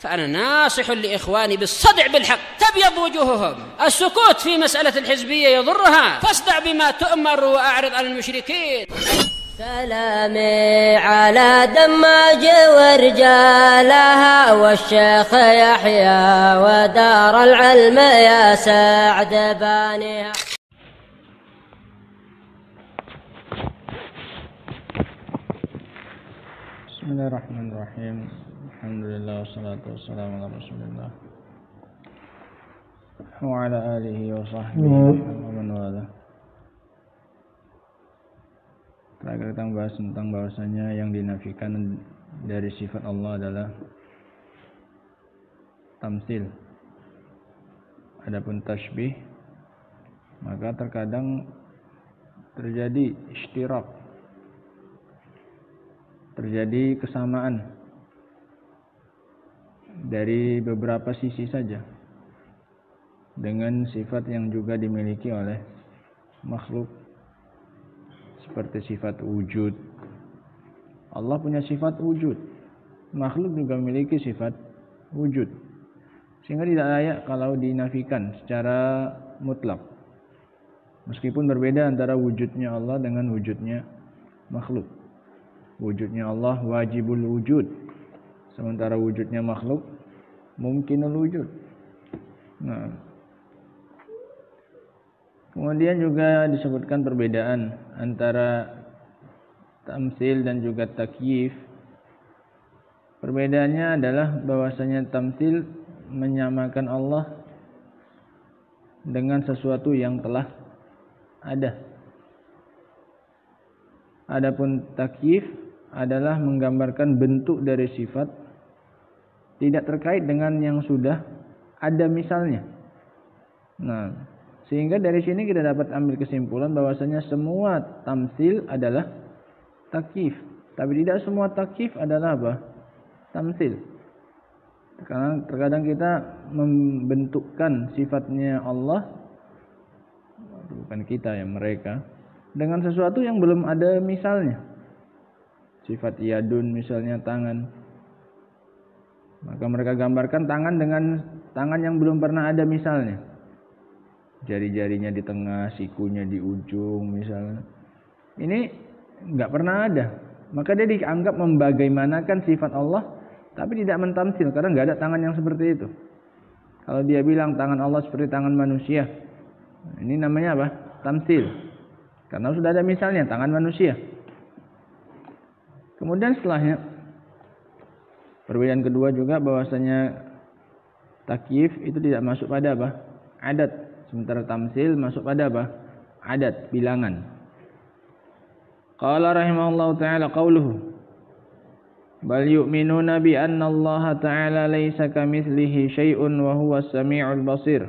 فأنا ناصح لإخواني بالصدع بالحق تبيض وجوههم. السكوت في مسألة الحزبية يضرها، فاصدع بما تؤمر وأعرض عن المشركين. سلامي على دماج ورجالها والشيخ يحيى ودار العلم يا سعد بانيها. بسم الله الرحمن الرحيم. الحمد لله والصلاة والسلام على رسول الله وعلى آله وصحبه ومن والاه. Terakhir kita bahas tentang bahwasanya yang dinafikan dari sifat Allah adalah tamtsil. Adapun tasybih, maka terkadang terjadi ishtirak, terjadi kesamaan dari beberapa sisi saja dengan sifat yang juga dimiliki oleh makhluk, seperti sifat wujud. Allah punya sifat wujud, makhluk juga memiliki sifat wujud, sehingga tidak layak kalau dinafikan secara mutlak, meskipun berbeda antara wujudnya Allah dengan wujudnya makhluk. Wujudnya Allah wajibul wujud, sementara wujudnya makhluk mungkinul wujud. Nah, kemudian juga disebutkan perbedaan antara tamtsil dan juga takyif. Perbedaannya adalah bahwasanya tamtsil menyamakan Allah dengan sesuatu yang telah ada. Adapun takyif adalah menggambarkan bentuk dari sifat tidak terkait dengan yang sudah ada misalnya. Nah, sehingga dari sini kita dapat ambil kesimpulan bahwasanya semua tamtsil adalah takyif, tapi tidak semua takyif adalah apa? Tamtsil. Karena terkadang kita membentukkan sifatnya Allah, bukan kita ya, mereka, dengan sesuatu yang belum ada misalnya. Sifat yadun misalnya tangan, maka mereka gambarkan tangan dengan tangan yang belum pernah ada misalnya. Jari-jarinya di tengah, sikunya di ujung misalnya. Ini enggak pernah ada. Maka dia dianggap membagaimanakan sifat Allah, tapi tidak mentamtsil karena enggak ada tangan yang seperti itu. Kalau dia bilang tangan Allah seperti tangan manusia, ini namanya apa? Tamtsil. Karena sudah ada misalnya tangan manusia. Kemudian setelahnya, perbedaan kedua juga bahwasanya takyif itu tidak masuk pada apa? Adat. Sementara tamtsil masuk pada apa? Adat, bilangan. Qala rahimahullahu ta'ala qauluhu bal yu'minuna bi anna Allah ta'ala laysa kamitslihi syai'un wa huwas sami'ul basir.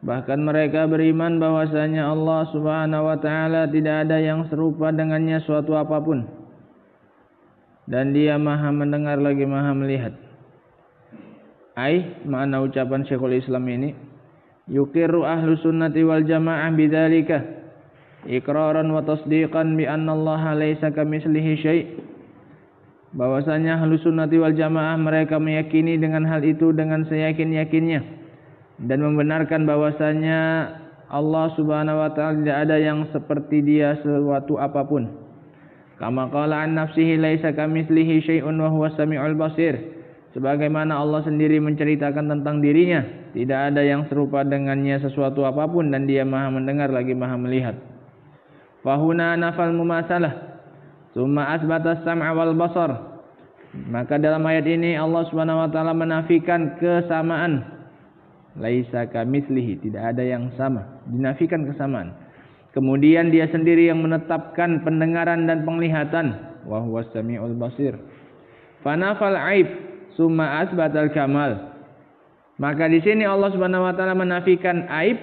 Bahkan mereka beriman bahwasanya Allah Subhanahu wa ta'ala tidak ada yang serupa dengannya suatu apapun, dan Dia Maha mendengar lagi Maha melihat. Makna ucapan Syekhul Islam ini, yuqirru ahlu sunnati wal jamaah bidzalika iqraran wa tasdiqan bi anna Allah laysa kamitslihi syai'. Bahwasanya ahlu sunnati wal jamaah mereka meyakini dengan hal itu dengan seyakin-yakinnya, dan membenarkan bahwasanya Allah Subhanahu wa ta'ala tidak ada yang seperti Dia suatu apapun. Kama qala an nafsihi laisa kamitslihi syai'un wa huwas sami'ul basir. Sebagaimana Allah sendiri menceritakan tentang dirinya, tidak ada yang serupa dengannya sesuatu apapun, dan Dia Maha mendengar lagi Maha melihat. Fahuna nafal mumasalah tsumma asbata as-sam'a wal basar. Maka dalam ayat ini Allah Subhanahu wa ta'ala menafikan kesamaan. Laisa kamitslihi, tidak ada yang sama, dinafikan kesamaan. Kemudian Dia sendiri yang menetapkan pendengaran dan penglihatan, wa huwas samiul basir. Fanafal aib summa asbatal kamal. Maka di sini Allah Subhanahu wa taala menafikan aib,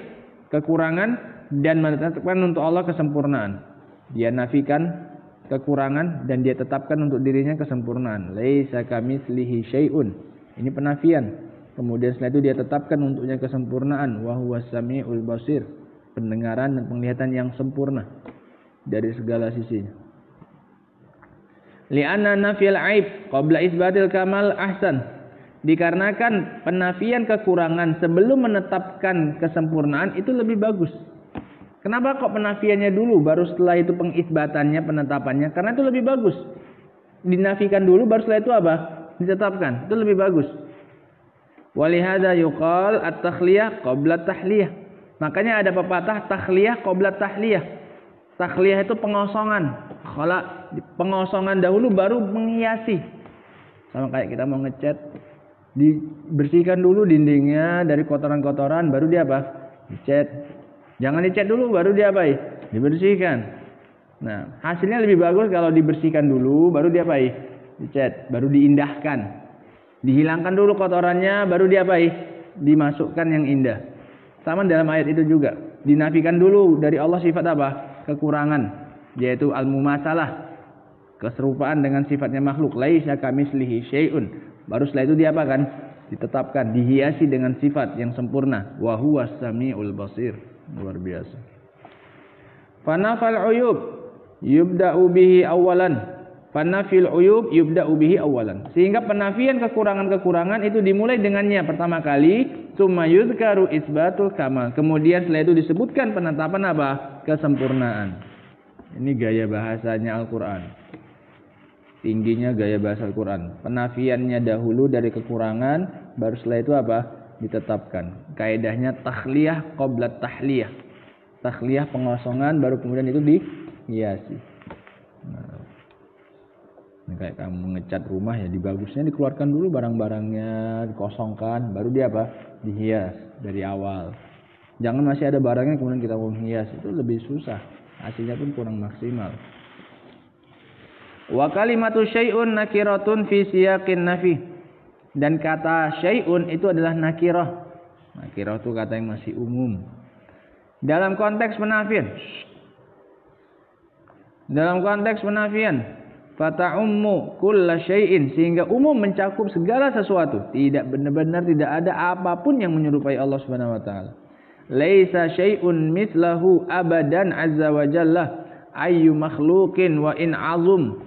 kekurangan, dan menetapkan untuk Allah kesempurnaan. Dia nafikan kekurangan dan Dia tetapkan untuk dirinya kesempurnaan. Laisa kamitslihi syai'un. Ini penafian. Kemudian setelah itu Dia tetapkan untuknya kesempurnaan, wa huwas samiul basir, pendengaran dan penglihatan yang sempurna dari segala sisinya. Li'anna nafyal aib qabla isbatil kamal ahsan. Dikarenakan penafian kekurangan sebelum menetapkan kesempurnaan itu lebih bagus. Kenapa kok penafiannya dulu baru setelah itu pengisbatannya, penetapannya? Karena itu lebih bagus. Dinafikan dulu baru setelah itu apa? Ditetapkan. Itu lebih bagus. Walihada yuqal at-takhliyah qabla tahliyah. Makanya ada pepatah takhliyah qabla tahliyah. Takhliyah itu pengosongan. Pengosongan dahulu baru menghiasi. Sama kayak kita mau ngecat, dibersihkan dulu dindingnya dari kotoran-kotoran, baru dia apa? Dicat. Jangan dicat dulu baru diapai? Dibersihkan. Nah, hasilnya lebih bagus kalau dibersihkan dulu baru diapai? Dicat, baru diindahkan. Dihilangkan dulu kotorannya baru diapai? Dimasukkan yang indah. Sama dalam ayat itu juga. Dinafikan dulu dari Allah sifat apa? Kekurangan, yaitu al-mumasalah. Keserupaan dengan sifatnya makhluk. Laisa kamitslihi syai'un. Baru setelah itu diapakan? Ditetapkan, dihiasi dengan sifat yang sempurna. Wa huwas samiul basir. Luar biasa. Fanafal uyub yubda'u bihi awalan. Fanafil uyub yubda'u bihi awalan. Sehingga penafian kekurangan-kekurangan itu dimulai dengannya pertama kali. Tsumma yuzkaru isbatul kamal. Kemudian setelah itu disebutkan penetapan apa? Kesempurnaan. Ini gaya bahasanya Al-Quran. Tingginya gaya bahasa Al-Quran. Penafiannya dahulu dari kekurangan, baru setelah itu apa? Ditetapkan. Kaidahnya takhliyah qabla tahliyah. Takhliyah pengosongan, baru kemudian itu dihiasi. Nah, ini kayak kamu ngecat rumah ya, bagusnya dikeluarkan dulu barang-barangnya, dikosongkan, baru dia apa? Dihias dari awal. Jangan masih ada barangnya kemudian kita mau hias, itu lebih susah. Hasilnya pun kurang maksimal. Wa kalimatu syai'un nakiratun fi siyaqin nafi. Dan kata syai'un itu adalah nakirah. Nakirah itu kata yang masih umum. Dalam konteks penafian. Dalam konteks penafian, fata'ummu kulla syai'in, sehingga umum mencakup segala sesuatu. Tidak benar-benar tidak ada apapun yang menyerupai Allah Subhanahu wa taala. Laisa syai'un mithlahu abadan azza wa jalla ayyu makhluqin wa in azum.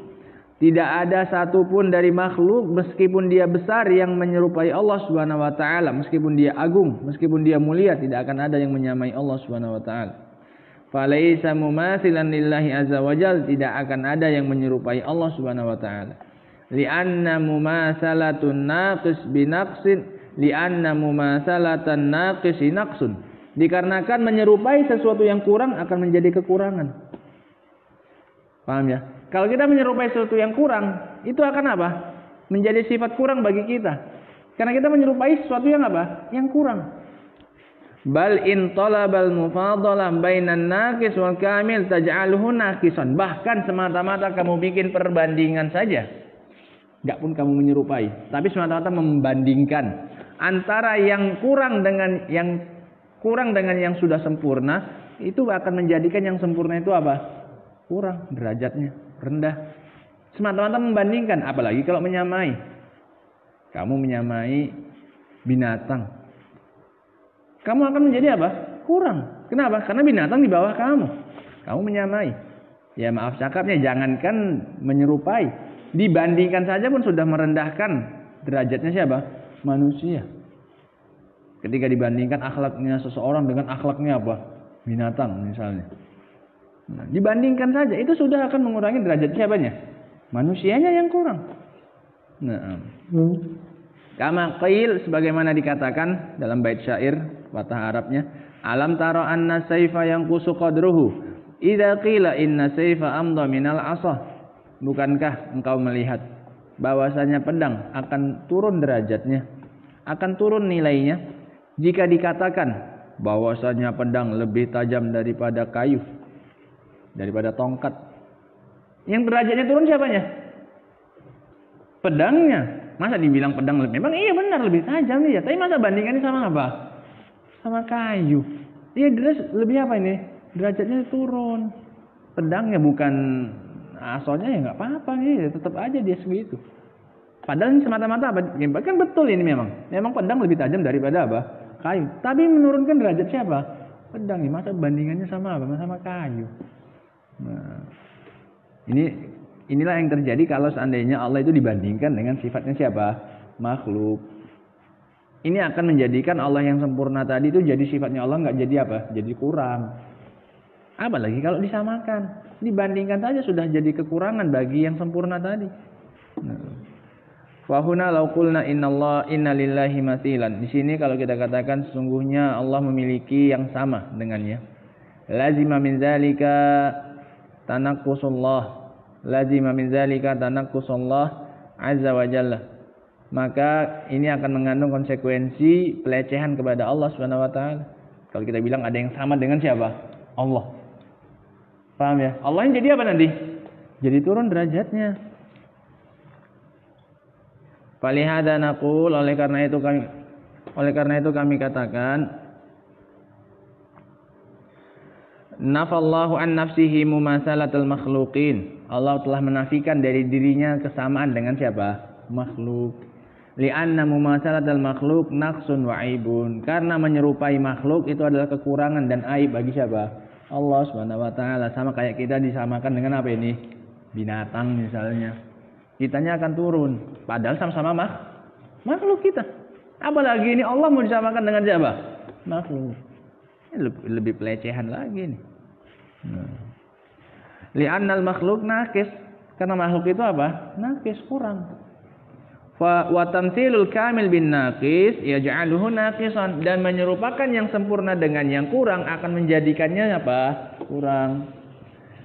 Tidak ada satupun dari makhluk meskipun dia besar yang menyerupai Allah Subhanahu wa taala, meskipun dia agung, meskipun dia mulia, tidak akan ada yang menyamai Allah Subhanahu wa taala. Falaisa mumathilan lillahi azza wa jalla, tidak akan ada yang menyerupai Allah Subhanahu wa taala. Li'anna mumatsalatun naqis binaqsin, li'anna mumatsalatan naqisi naqsun. Dikarenakan menyerupai sesuatu yang kurang akan menjadi kekurangan. Paham ya? Kalau kita menyerupai sesuatu yang kurang, itu akan apa? Menjadi sifat kurang bagi kita. Karena kita menyerupai sesuatu yang apa? Yang kurang. Bal in talabal mufadalah bainan naqis wal kamil taj'aluhu naqisan. Bahkan semata-mata kamu bikin perbandingan saja. Enggak pun kamu menyerupai, tapi semata-mata membandingkan antara yang kurang dengan yang sudah sempurna, itu akan menjadikan yang sempurna itu apa? Kurang derajatnya, rendah. Semata-mata membandingkan, apalagi kalau menyamai. Kamu menyamai binatang, kamu akan menjadi apa? Kurang. Kenapa? Karena binatang di bawah kamu. Kamu menyamai. Ya maaf cakapnya, jangankan menyerupai, dibandingkan saja pun sudah merendahkan derajatnya siapa? Manusia. Ketika dibandingkan akhlaknya seseorang dengan akhlaknya apa? Binatang misalnya. Nah, dibandingkan saja itu sudah akan mengurangi derajat siapanya? Manusianya yang kurang. Nah, kama qail, sebagaimana dikatakan dalam bait syair patah Arabnya, alam tara anna sayfa yanqusu qadruhu idza qila inna sayfa amdha minal 'asa. Bukankah engkau melihat bahwasanya pedang akan turun derajatnya, akan turun nilainya jika dikatakan bahwasanya pedang lebih tajam daripada kayu, daripada tongkat. Yang derajatnya turun siapanya? Pedangnya. Masa dibilang pedang memang iya benar lebih tajam nih ya, tapi masa bandingannya sama apa? Sama kayu. Iya lebih apa ini? Derajatnya turun. Pedangnya bukan asalnya ya nggak apa-apa nih, tetap aja dia segitu. Padahal ini semata-mata apa? Kan betul ini memang pedang lebih tajam daripada apa? Kayu. Tapi menurunkan derajat siapa? Pedang. Masa bandingannya sama apa? Sama kayu. Nah, ini Inilah yang terjadi kalau seandainya Allah itu dibandingkan dengan sifatnya siapa? Makhluk. Ini akan menjadikan Allah yang sempurna tadi itu jadi sifatnya Allah nggak jadi apa? Jadi kurang. Apalagi kalau disamakan, dibandingkan saja sudah jadi kekurangan bagi yang sempurna tadi. Wa huna law qulna inna lillahi mathilan. Di sini kalau kita katakan sesungguhnya Allah memiliki yang sama dengannya. Lazima min zalika tanaqqusullah. Lazima min zalika tanaqqusullah azza wa jalla. Maka ini akan mengandung konsekuensi pelecehan kepada Allah Subhanahu wa taala. Kalau kita bilang ada yang sama dengan siapa? Allah. Paham ya? Allah yang jadi apa nanti? Jadi turun derajatnya. Falihada naqul, oleh karena itu kami katakan nafallahu an nafsihi mumasalatul makhluqin. Allah telah menafikan dari dirinya kesamaan dengan siapa? Makhluk. Li'anna mumasalatul makhluk naqsun wa aibun. Karena menyerupai makhluk itu adalah kekurangan dan aib bagi siapa? Allah Subhanahu wa taala. Sama kayak kita disamakan dengan apa ini? Binatang misalnya. Kitanya akan turun, padahal sama-sama makhluk kita. Apalagi ini Allah mau disamakan dengan siapa? Makhluk. Ini lebih pelecehan lagi nih. Li'annal makhluk naqis. Karena makhluk itu apa? Naqis, kurang. Wa tamtsilul kamil bin naqis yaj'aluhu naqisan, dan menyerupakan yang sempurna dengan yang kurang akan menjadikannya apa? Kurang.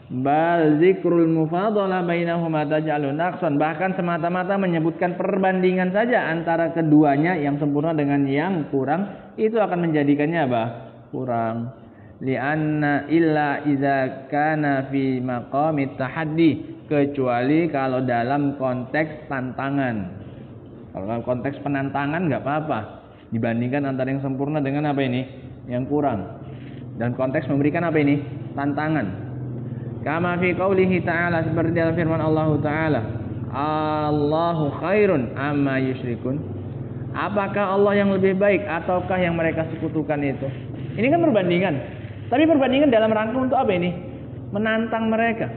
Bal zikrul mufadalah bainahuma taj'alu naqsan, bahkan semata-mata menyebutkan perbandingan saja antara keduanya yang sempurna dengan yang kurang itu akan menjadikannya apa? Kurang. Li'anna illa idza kana fi maqamit tahaddi, kecuali kalau dalam konteks tantangan. Kalau dalam konteks penantangan nggak apa-apa, dibandingkan antara yang sempurna dengan apa ini? Yang kurang. Dan konteks memberikan apa ini? Tantangan. Kama fi qaulihi ta'ala, seperti dalam firman Allah Ta'ala, Allahu khairun amma yusyrikun. Apakah Allah yang lebih baik ataukah yang mereka sekutukan itu? Ini kan perbandingan. Tapi perbandingan dalam rangka untuk apa ini? Menantang mereka.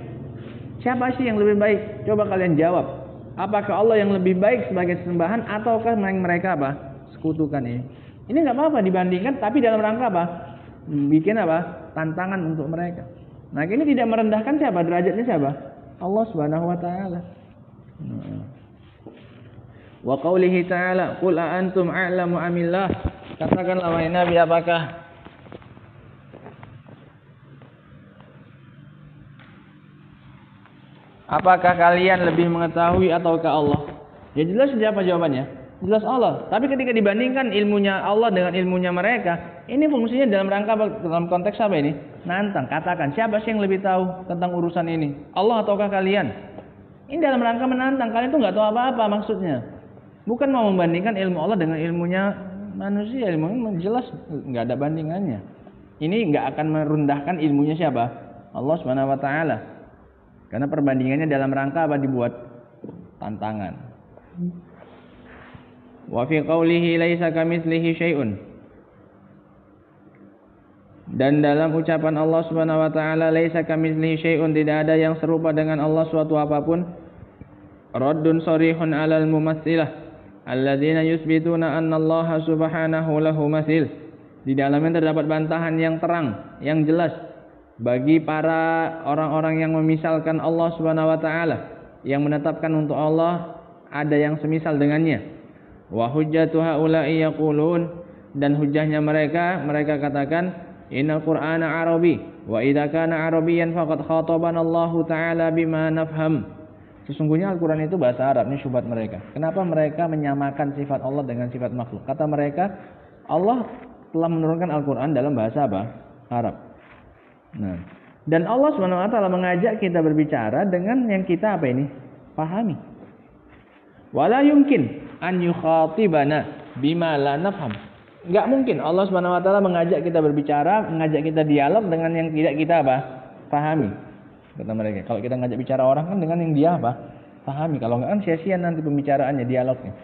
Siapa sih yang lebih baik? Coba kalian jawab. Apakah Allah yang lebih baik sebagai sesembahan ataukah yang mereka apa? Sekutukan ini. Ini nggak apa-apa dibandingkan, tapi dalam rangka apa? Bikin apa? Tantangan untuk mereka. Nah, ini tidak merendahkan siapa? Derajatnya siapa? Allah Subhanahu wa taala. Wa qaulihi ta'ala, qul a antum a'lamu amillah. Katakanlah wahai Nabi, apakah kalian lebih mengetahui ataukah Allah? Ya jelas siapa jawabannya? Jelas Allah. Tapi ketika dibandingkan ilmunya Allah dengan ilmunya mereka, ini fungsinya dalam rangka dalam konteks apa ini? Nantang. Katakan, siapa sih yang lebih tahu tentang urusan ini? Allah ataukah kalian? Ini dalam rangka menantang. Kalian tuh nggak tahu apa-apa maksudnya. Bukan mau membandingkan ilmu Allah dengan ilmunya manusia. Ilmunya jelas nggak ada bandingannya. Ini nggak akan merendahkan ilmunya siapa? Allah Subhanahu wa taala. Karena perbandingannya dalam rangka apa dibuat? Tantangan. Wa fi qawlihi laisa kamitslihi syai'un. Dan dalam ucapan Allah Subhanahu wa taala laisa kamitslihi syai'un, tidak ada yang serupa dengan Allah suatu apapun. Raddun sharihun 'alal mumatsilah alladzina yusbituna anna Allah subhanahu lahu matsil. Di dalamnya terdapat bantahan yang terang, yang jelas bagi para orang-orang yang memisalkan Allah Subhanahu wa taala, yang menetapkan untuk Allah ada yang semisal dengannya. Wa hujjatu haula'i yaqulun, dan hujjahnya mereka katakan innal qur'ana arabi wa idza kana arabiyyan faqad khatabana Allah taala bima nafham. Sesungguhnya Al-Qur'an itu bahasa Arab. Ini syubhat mereka. Kenapa mereka menyamakan sifat Allah dengan sifat makhluk? Kata mereka, Allah telah menurunkan Al-Qur'an dalam bahasa apa? Arab. Nah, dan Allah Subhanahu wa taala mengajak kita berbicara dengan yang kita apa ini? Pahami. Wala yumkin an yukhatibana bima la nafham. Enggak mungkin Allah Subhanahu wa taala mengajak kita berbicara, mengajak kita dialog dengan yang tidak kita apa? Pahami. Kata mereka, kalau kita ngajak bicara orang kan dengan yang dia apa? Pahami. Kalau enggak kan sia-sia nanti pembicaraannya, dialognya.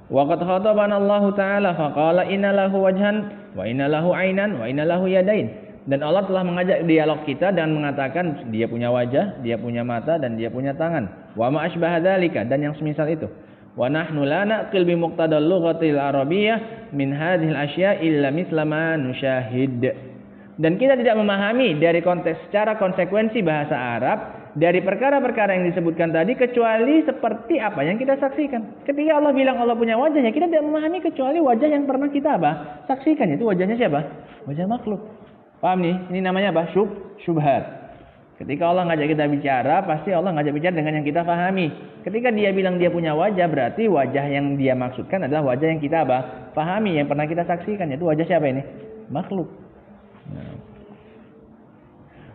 Wa qad khatabana Allah taala faqala inna lahu wajhan wa inna lahu 'ainan wa inna lahu yadain. Dan Allah telah mengajak dialog kita dan mengatakan dia punya wajah, dia punya mata, dan dia punya tangan. Wa ma asbaha dzalika, dan yang semisal itu. Wa nahnu la naqil bi muqtadal lughatil arabiyyah min hadhil asya' illa mithla ma nusyahid. Dan kita tidak memahami dari konteks secara konsekuensi bahasa Arab dari perkara-perkara yang disebutkan tadi kecuali seperti apa yang kita saksikan. Ketika Allah bilang Allah punya wajah, ya kita tidak memahami kecuali wajah yang pernah kita saksikan. Itu wajahnya siapa? Wajah makhluk. Paham nih? Ini namanya apa? Syubhat. Ketika Allah ngajak kita bicara, pasti Allah ngajak bicara dengan yang kita pahami. Ketika dia bilang dia punya wajah, berarti wajah yang dia maksudkan adalah wajah yang kita pahami, yang pernah kita saksikan. Itu wajah siapa ini? Makhluk.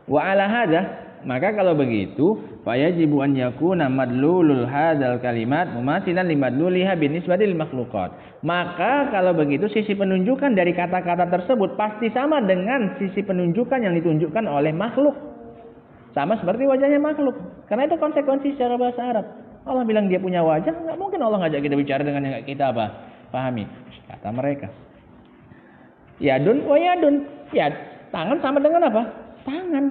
Wa ala hadza, maka kalau begitu, fayajibu an yakuna madlulul hadzal kalimat mumathilan limadluliha binisbati lil makhluqat. Maka kalau begitu sisi penunjukan dari kata-kata tersebut pasti sama dengan sisi penunjukan yang ditunjukkan oleh makhluk. Sama seperti wajahnya makhluk. Karena itu konsekuensi secara bahasa Arab. Allah bilang dia punya wajah, enggak mungkin Allah ngajak kita bicara dengan yang kita pahami. Kata mereka. Yadun wa yadun. Ya, tangan sama dengan apa? Tangan.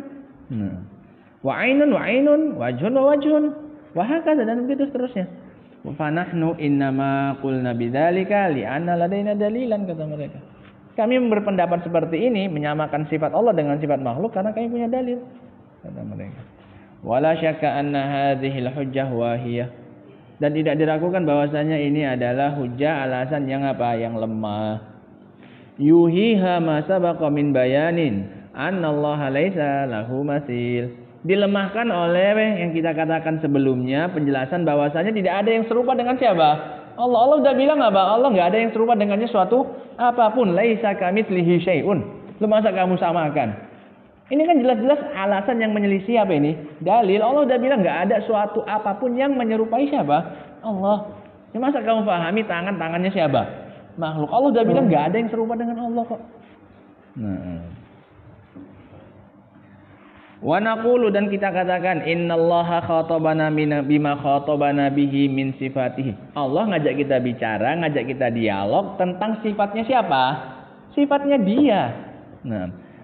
Wa ainun, wajhun wa wajhun. Wa hakadha, dan begitu seterusnya. Fa nahnu innama qulna bidzalika li'anna ladaina dalilan, kata mereka. Kami berpendapat seperti ini menyamakan sifat Allah dengan sifat makhluk karena kami punya dalil, kata mereka. Wala syakka anna hadhil hujjah wahiyah. Dan tidak diragukan bahwasanya ini adalah hujjah alasan yang apa? Yang lemah. Yuhiha ma sabaqa min bayanin annallaha laisa lahu masil. Dilemahkan oleh yang kita katakan sebelumnya, penjelasan bahwasanya tidak ada yang serupa dengan siapa? Allah. Allah udah bilang apa? Allah nggak ada yang serupa dengannya suatu apapun. Laisa kamitslihi syai'un. Lu masa kamu samakan? Ini kan jelas-jelas alasan yang menyelisih apa ini? Dalil. Allah udah bilang nggak ada suatu apapun yang menyerupai siapa? Allah. Ini masa kamu pahami tangannya siapa? Makhluk. Allah udah bilang nggak ada yang serupa dengan Allah kok. Wa naqulu, dan kita katakan innallaha khatabana bima khatabana bihi min sifatihi. Allah ngajak kita bicara, ngajak kita dialog tentang sifatnya siapa? Sifatnya dia.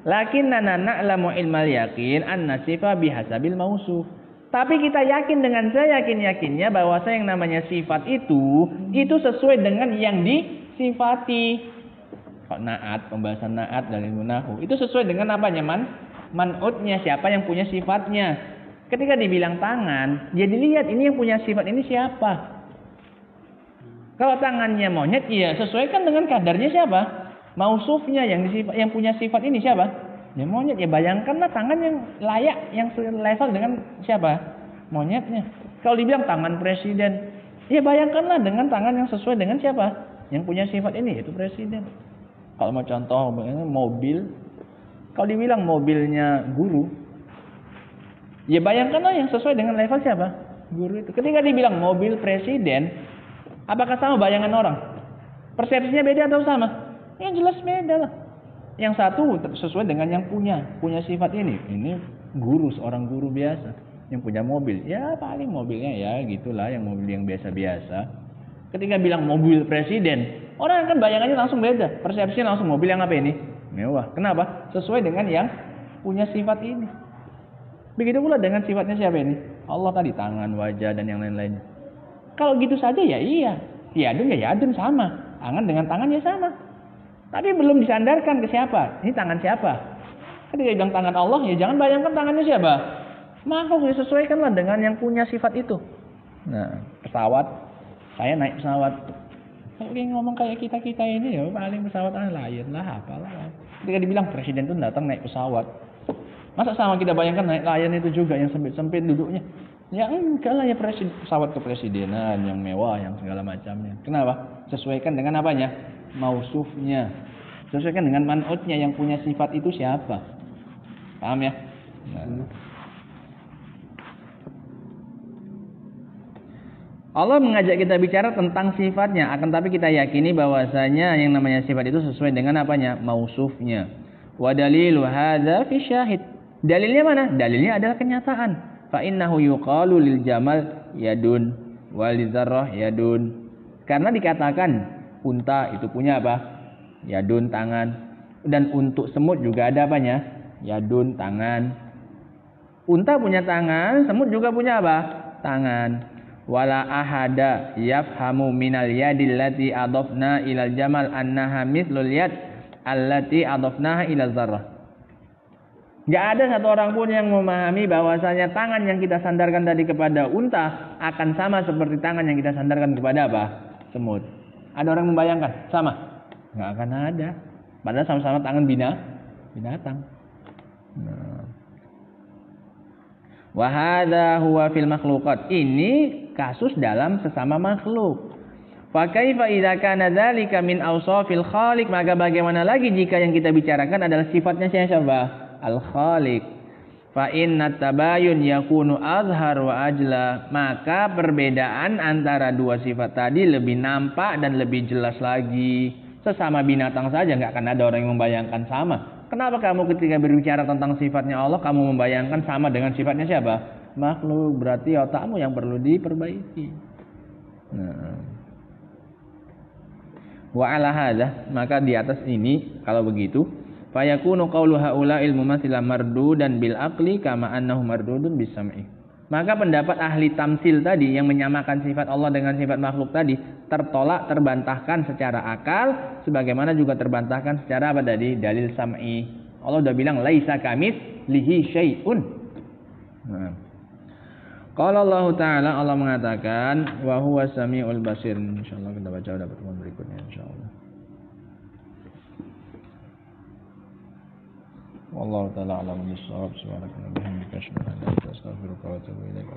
Lakinna na'lamu ilmal yaqin anna sifa bihasabil mausuf. Tapi kita yakin dengan seyakin-yakinnya bahwa yang namanya sifat itu sesuai dengan yang disifati. Naat, pembahasan naat dari nahu. Itu sesuai dengan apanya, man'utnya, siapa yang punya sifatnya. Ketika dibilang tangan, dia dilihat ini yang punya sifat ini siapa. Kalau tangannya monyet, ya sesuaikan dengan kadarnya siapa. Mausufnya yang punya sifat ini siapa? Ya monyet. Ya bayangkanlah tangan yang layak, yang level dengan siapa? Monyetnya. Kalau dibilang tangan presiden, ya bayangkanlah dengan tangan yang sesuai dengan siapa? Yang punya sifat ini, yaitu presiden. Kalau mau contoh mobil, kalau dibilang mobilnya guru, ya bayangkanlah yang sesuai dengan level siapa? Guru itu. Ketika dibilang mobil presiden, apakah sama bayangan orang? Persepsinya beda atau sama? Yang jelas beda lah. Yang satu sesuai dengan yang punya sifat ini. Ini guru, seorang guru biasa. Yang punya mobil, ya paling mobilnya ya gitulah, yang mobil yang biasa-biasa. Ketika bilang mobil presiden, orang kan bayangannya langsung beda. Persepsinya langsung mobil yang apa ini? Mewah. Kenapa? Sesuai dengan yang punya sifat ini. Begitu pula dengan sifatnya siapa ini? Allah tadi, tangan, wajah, dan yang lain-lainnya. Kalau gitu saja ya iya. Yadun ya yadun sama. Tangan dengan tangan ya sama. Tapi belum disandarkan ke siapa? Ini tangan siapa? Ketika bilang tangan Allah, ya jangan bayangkan tangannya siapa? Makhluk, disesuaikanlah dengan yang punya sifat itu. Nah, pesawat. Saya naik pesawat. Kalau dia ngomong kayak kita ini, ya paling pesawat lain lah, apalah. Ketika dibilang presiden itu datang naik pesawat, masa sama kita bayangkan naik Lion itu juga yang sempit-sempit duduknya? Ya enggak lah, ya pesawat kepresidenan yang mewah, yang segala macamnya. Kenapa? Sesuaikan dengan apanya? Mausufnya. Sesuaikan dengan man'utnya, yang punya sifat itu siapa? Paham ya? Allah mengajak kita bicara tentang sifatnya, akan tapi kita yakini bahwasanya yang namanya sifat itu sesuai dengan apanya? Mausufnya. Wa dalilu hadza fi syahid. Dalilnya mana? Dalilnya adalah kenyataan. Fa innahu yuqalu lil jamal yadun wal dzarrah yadun. Karena dikatakan unta itu punya apa? Yadun, tangan. Dan untuk semut juga ada apanya? Yadun, tangan. Unta punya tangan, semut juga punya apa? Tangan. Wala ahada yafhamu minal yadil lati adofna ilal jamal annaha mithlul yad allati adofnaha ilal zarrah. Gak ada satu orang pun yang memahami bahwasanya tangan yang kita sandarkan tadi kepada unta akan sama seperti tangan yang kita sandarkan kepada apa? Semut. Ada orang membayangkan? Sama? Gak akan ada. Padahal sama-sama tangan binatang. Wahada huwa fil makhluqat. Ini kasus dalam sesama makhluk. Fa kaifa idza kana dzalika min awsafil khaliq, maka bagaimana lagi jika yang kita bicarakan adalah sifatnya siapa? Al-Khaliq. Fa inna tabayun yakunu azhar wa ajla, maka perbedaan antara dua sifat tadi lebih nampak dan lebih jelas lagi. Sesama binatang saja nggak akan ada orang yang membayangkan sama. Kenapa kamu ketika berbicara tentang sifatnya Allah kamu membayangkan sama dengan sifatnya siapa? Makhluk. Berarti otakmu yang perlu diperbaiki. Wa ala hadza, maka di atas ini kalau begitu fayakunu qawlu haula'il mumatsila mardudan bil aqli kama annahu mardudun bis sam'i. Maka pendapat ahli tamsil tadi yang menyamakan sifat Allah dengan sifat makhluk tadi tertolak, terbantahkan secara akal sebagaimana juga terbantahkan secara apa tadi? Dalil sam'i. Allah sudah bilang laisa kamitslihi syai'un. Qala Allah Ta'ala, Allah mengatakan wa huwas samiul basir. Insyaallah kita baca pada pertemuan berikutnya insyaallah. Wallahu ta'ala a'lam bis-shawab. Subhanaka wa bihamdika asyhadu an la ilaha illa anta astaghfiruka wa atubu ilaik.